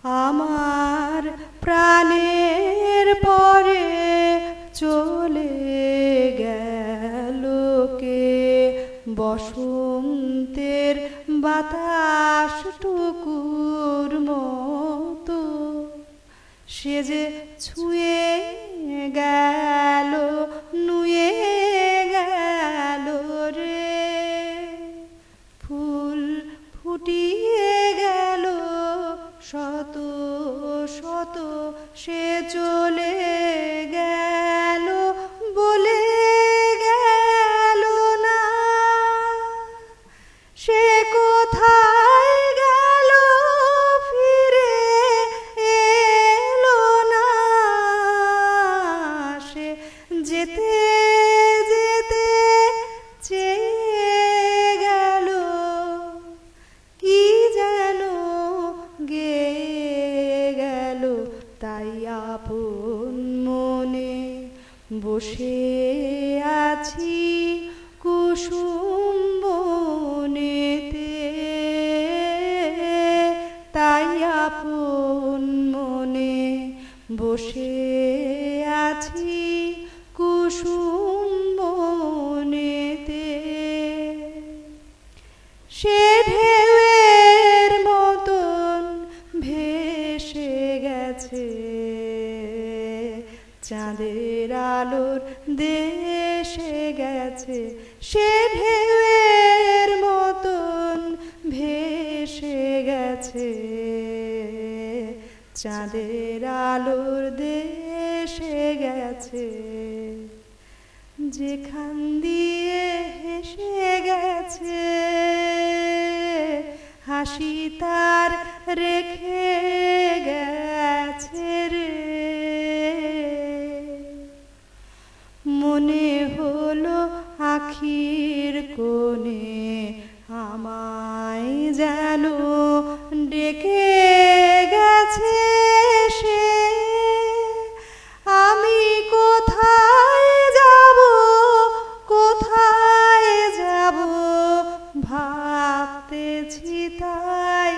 আমার প্রাণের পরে চলে গেল কে, বসন্তের বাতাসটুকুর মতো সে যে ছুঁয়ে গেল, নুয়ে গেল রে। ফুল ফুটিয়ে গেল শত শত, সে চলে গেল বলে গেল না। সে কোথায় গেল ফিরে এলো না। সে যেতে যেতে চেয়ে গেল কি যেন গেয়ে গেল। তাই আপন মনে বসে আছি কুসুম বনেতে। তাই আপন মনে বসে আছি কুসুম বনেতে। সে ঢেউয়ের মতন ভেসে গেছে চাঁদের আলোর দেশে গেছে। সে ঢেউয়ের মতন ভেসে গেছে চাঁদের আলোর দেশে গেছে। যেখান দিয়ে হেসে গেছে হাসি তার রেখে গেছে রে। মনে হলো আখির কোণে আমায় যেন ডেকে গেছে সে। আমি কোথায় যাব, কোথায় যাব ভাবতেছি তাই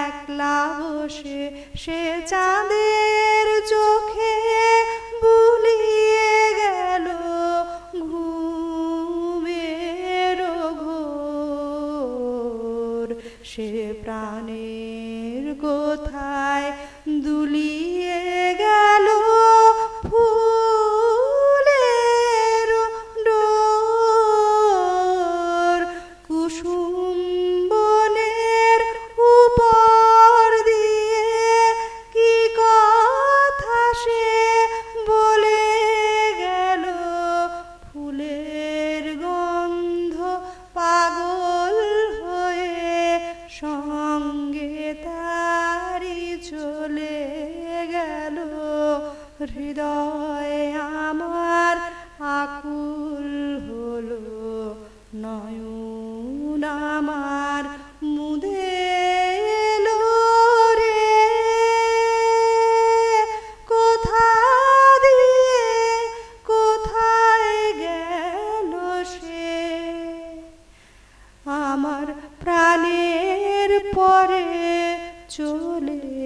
একলা বসে। সে চাঁদের চোখে বুলিয়ে গেল ঘুমের ঘোর। সে প্রাণের কোথায় দুলিয়ে গেল ফুলের ডোর। কুসুম বনের উপর দিয়ে কি কথা সে বলে গেল। ফুলের গন্ধ পাগল হয়ে সঙ্গে তারি চলে গেল। হৃদয় আমার আকুল হলো, নয়ন আমার মুদে এলো রে। কোথা দিয়ে কোথায় গেল সে, আমার প্রাণের পরে চলে